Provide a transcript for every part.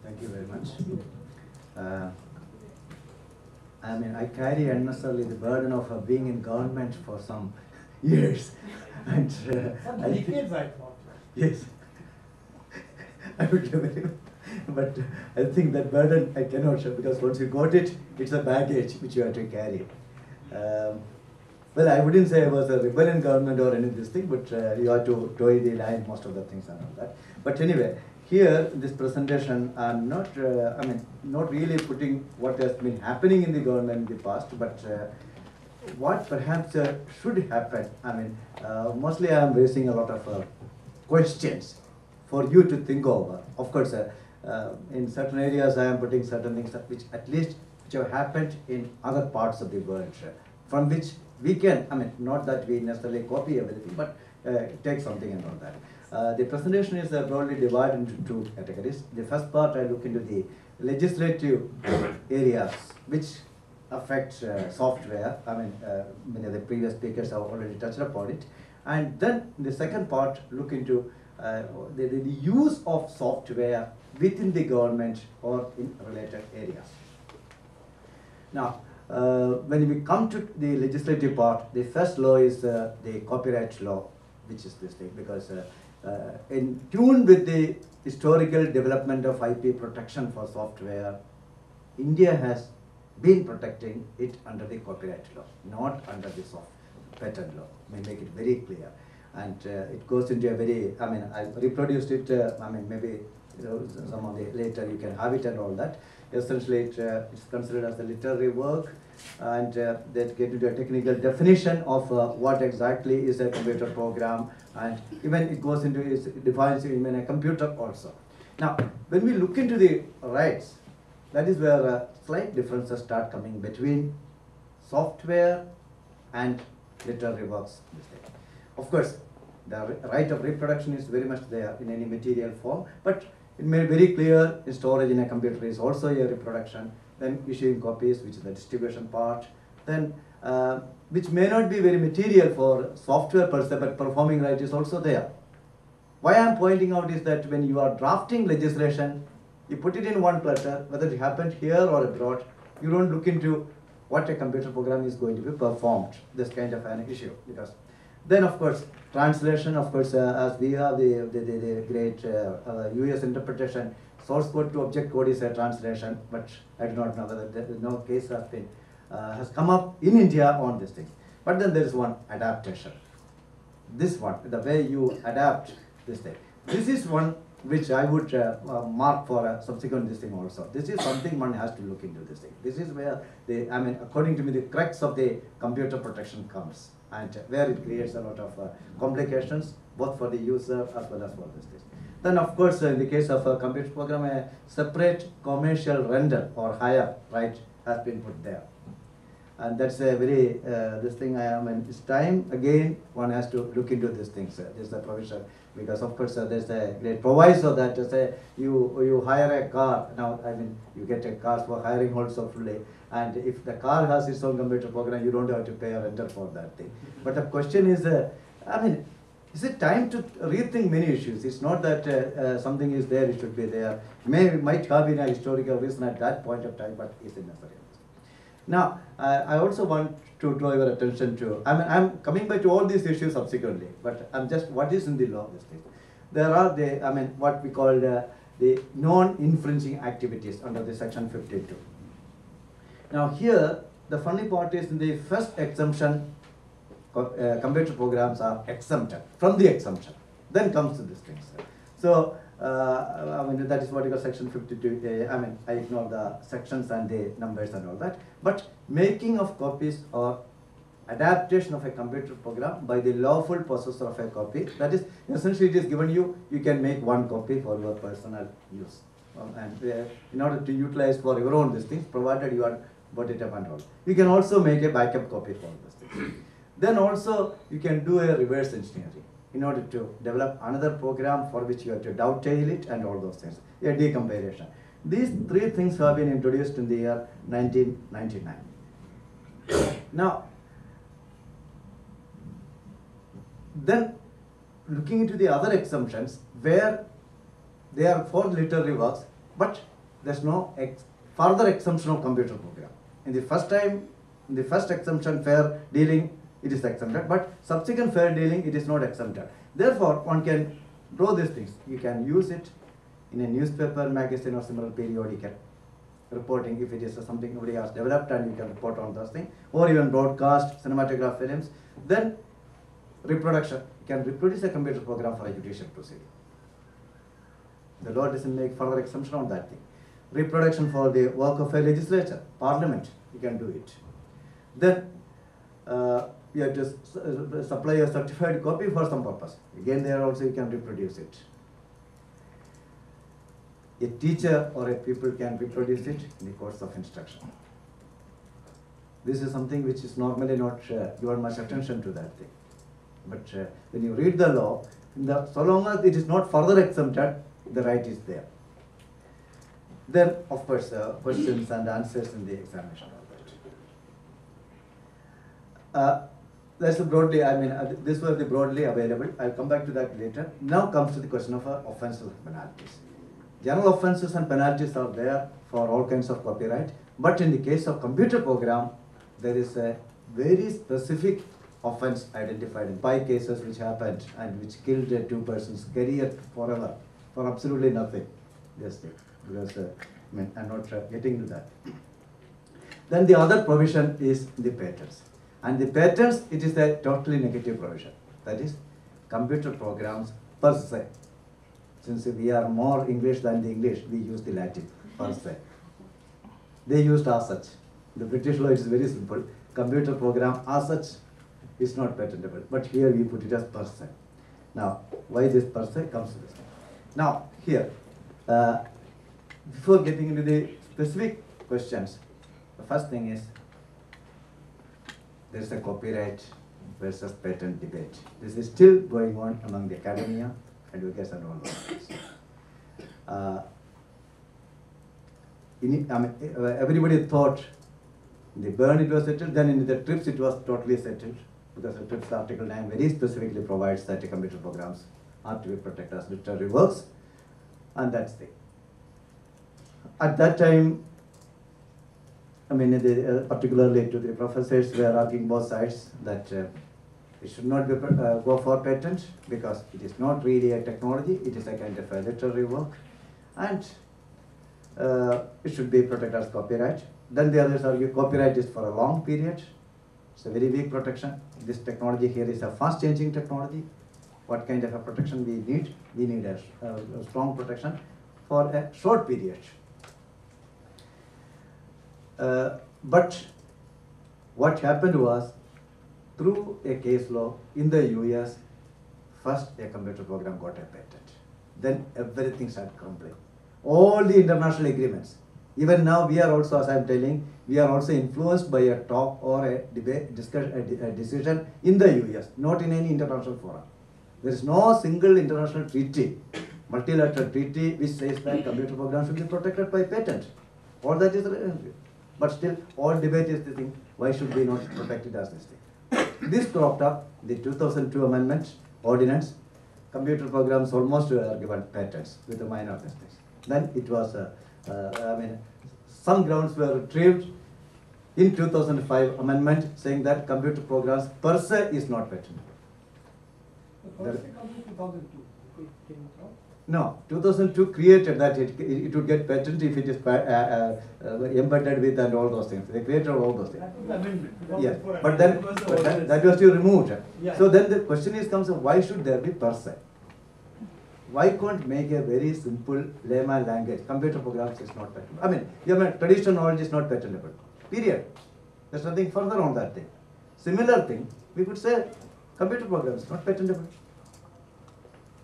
Thank you very much. I mean, I carry unnecessarily the burden of being in government for some years, and Some decades, I thought. yes, I would very, but I think that burden I cannot share because once you got it, it's a baggage which you have to carry. Well, I wouldn't say I was a rebel in government or any of this thing, but you have to toe the line, most of the things and all that. But anyway, here in this presentation, I'm not, not really putting what has been happening in the government in the past, but what perhaps should happen. I mean, mostly I am raising a lot of questions for you to think over. Of course, in certain areas I am putting certain things which at least which have happened in other parts of the world, from which we can, I mean, not that we necessarily copy everything, but take something and all that. The presentation is broadly divided into two categories. The first part I look into the legislative areas which affect software. I mean, many of the previous speakers have already touched upon it. And then the second part look into the use of software within the government or in related areas. Now, when we come to the legislative part, the first law is the copyright law, which is this thing, because in tune with the historical development of IP protection for software, India has been protecting it under the copyright law, not under the patent law. May make it very clear. And it goes into a very, I mean, I reproduced it, I mean, maybe some of the later you can have it and all that. Essentially, it's considered as a literary work, and that get into a technical definition of what exactly is a computer program, and even it goes into, it defines even a computer also. Now, when we look into the rights, that is where slight differences start coming between software and literary works. Of course, the right of reproduction is very much there in any material form, but it may be very clear in storage in a computer is also a reproduction, then issuing copies, which is the distribution part, then which may not be very material for software per se, but performing right is also there. Why I am pointing out is that when you are drafting legislation, you put it in one clutter, whether it happened here or abroad, you don't look into what a computer program is going to be performed, this kind of an issue. Because then, of course, translation, of course, as we have the great US interpretation, source code to object code is a translation, but I do not know whether there is no case has been has come up in India on this thing. But then there is one adaptation. This one, the way you adapt this thing. This is one which I would mark for a subsequent this thing also. This is something one has to look into this thing. This is where the, I mean, according to me, the crux of the computer protection comes, and where it creates a lot of complications, both for the user as well as for this thing. Then, of course, in the case of a computer program, a separate commercial render or hire right has been put there. And that's a very, this thing, I mean, it's time again one has to look into these things. This is a provision, because of course there's a great proviso that say you hire a car. Now, I mean, you get a car for hiring also fully, and if the car has its own computer program, you don't have to pay a renter for that thing. But the question is, I mean, is it time to rethink many issues? It's not that something is there, it should be there. Might have been a historical reason at that point of time, but is it necessary? Now, I also want to draw your attention to, I mean, I'm coming back to all these issues subsequently, but I'm just, what is in the law, this thing. There are the, I mean, what we call the non-infringing activities under the section 52. Now here, the funny part is in the first exemption, computer programs are exempted from the exemption. Then comes to this thing. So, I mean, that is what you call section 52. I mean, I ignore the sections and the numbers and all that. But making of copies or adaptation of a computer program by the lawful possessor of a copy, that is, essentially it is given you, you can make one copy for your personal use. And in order to utilize for your own these things, provided you are bought it up and all. You can also make a backup copy for this thing. Then also, you can do a reverse engineering in order to develop another program for which you have to dovetail it and all those things, a decompilation. These three things have been introduced in the year 1999. Now, then looking into the other exemptions where they are for literary works, but there's no further exemption of computer program. In the first time, in the first exemption, fair dealing, it is exempted, but subsequent fair dealing, it is not exempted. Therefore, one can draw these things. You can use it in a newspaper, magazine, or similar periodical reporting if it is something nobody has developed and you can report on those things, or even broadcast, cinematograph films. Then reproduction, you can reproduce a computer program for a judicial proceeding. The law doesn't make further exemption on that thing. Reproduction for the work of a legislature, parliament, you can do it. Then you have to supply a certified copy for some purpose. Again, there also you can reproduce it. A teacher or a pupil can reproduce it in the course of instruction. This is something which is normally not given much attention to that thing. But when you read the law, so long as it is not further exempted, the right is there. Then, of course, questions and answers in the examination. That's broadly, I mean, this will be broadly available. I'll come back to that later. Now comes to the question of offenses and penalties. General offenses and penalties are there for all kinds of copyright, but in the case of computer program, there is a very specific offense identified in 5 cases which happened and which killed 2 persons' career forever for absolutely nothing. Just because I mean, I'm not getting to that. Then the other provision is the patents. And the patents, it is a totally negative provision. That is, computer programs per se. Since we are more English than the English, we use the Latin per se. They used as such. The British law is very simple. Computer program as such is not patentable. But here we put it as per se. Now, why this per se comes to this? Now, here, before getting into the specific questions, the first thing is, there is a copyright versus patent debate. This is still going on among the academia, advocates, and all those. Everybody thought in the Berne it was settled, then in the TRIPS it was totally settled, because the TRIPS Article 9 very specifically provides that computer programs are to be protected as literary works, and that's the. At that time, I mean, particularly to the professors were arguing both sides that it should not be go for patent because it is not really a technology, it is a kind of a literary work, and it should be protected as copyright. Then the others argue copyright is for a long period, it's a very weak protection. This technology here is a fast changing technology. What kind of a protection we need? We need a strong protection for a short period. But what happened was, through a case law in the US, first a computer program got a patent. Then everything started crumbling. All the international agreements. Even now we are also, as I am telling, we are also influenced by a talk or a debate, a decision in the US, not in any international forum. There is no single international treaty, multilateral treaty, which says that computer programs should be protected by patent. All that is, but still, all debate is the thing, why should we not protect it as this thing? This cropped up, the 2002 amendment, ordinance, computer programs almost were given patents with the minor mistakes. Then it was, I mean, some grounds were retrieved in 2005 amendment saying that computer programs per se is not patentable. The first thing comes in 2002. Can you tell? No, 2002 created that it would get patent if it is embedded with and all those things. They created all those things. That was the amendment. Yeah, 2004 but then amendment. that was still removed. Yeah. So then the question is comes, why should there be per se? Why can't make a very simple layman language? Computer programs is not patentable. I mean, traditional knowledge is not patentable. Period. There's nothing further on that thing. Similar thing, we could say computer programs not patentable.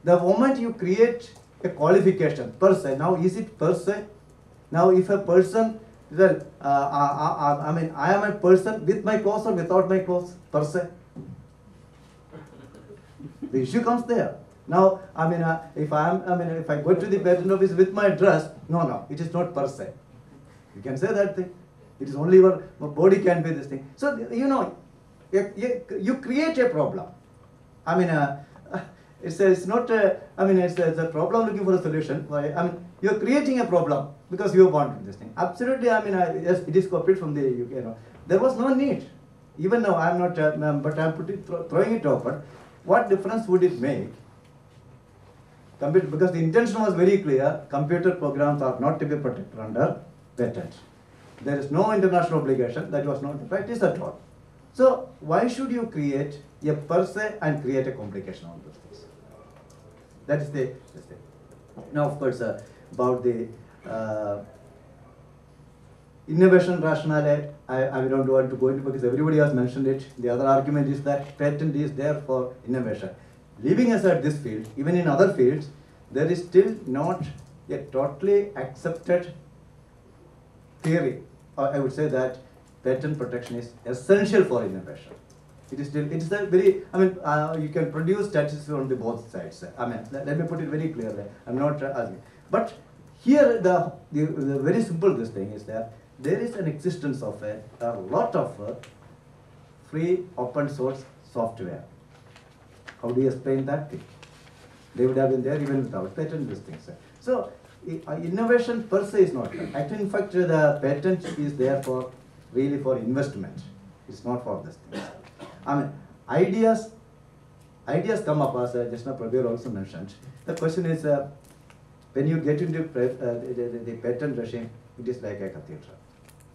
The moment you create a qualification per se, now is it per se? Now if a person, well, I mean, I am a person with my clothes or without my clothes per se. The issue comes there. Now, I mean, if I go to the patent office with my dress, no, it is not per se. You can say that thing. It is only your body can be this thing. So, you know, you create a problem. I mean, it's not, it's a problem looking for a solution. I mean, You're creating a problem because you want this thing. Absolutely, I mean, yes, it is copied from the UK. You know, there was no need. Even now, I'm not, but I'm throwing it open. What difference would it make? Because the intention was very clear. Computer programs are not to be protected under patent. There is no international obligation. That was not the practice at all. So why should you create a per se and create a complication on those things? That is the thing. Now, of course, about the innovation rationale, I don't want to go into because everybody has mentioned it. The other argument is that patent is there for innovation. Leaving aside this field, even in other fields, there is still not a totally accepted theory, or I would say that patent protection is essential for innovation. It is still, it is a very, I mean, you can produce statistics on the both sides. I mean, let me put it very clearly. I'm not asking. But here, the very simple this thing is that there is an existence of a lot of free open source software. How do you explain that thing? They would have been there even without patent these things. So innovation per se is not there. Actually, in fact, the patent is there for really for investment. It's not for this thing. I mean, ideas come up, as just now Prabir also mentioned. The question is, when you get into the patent regime, it is like a cathedral.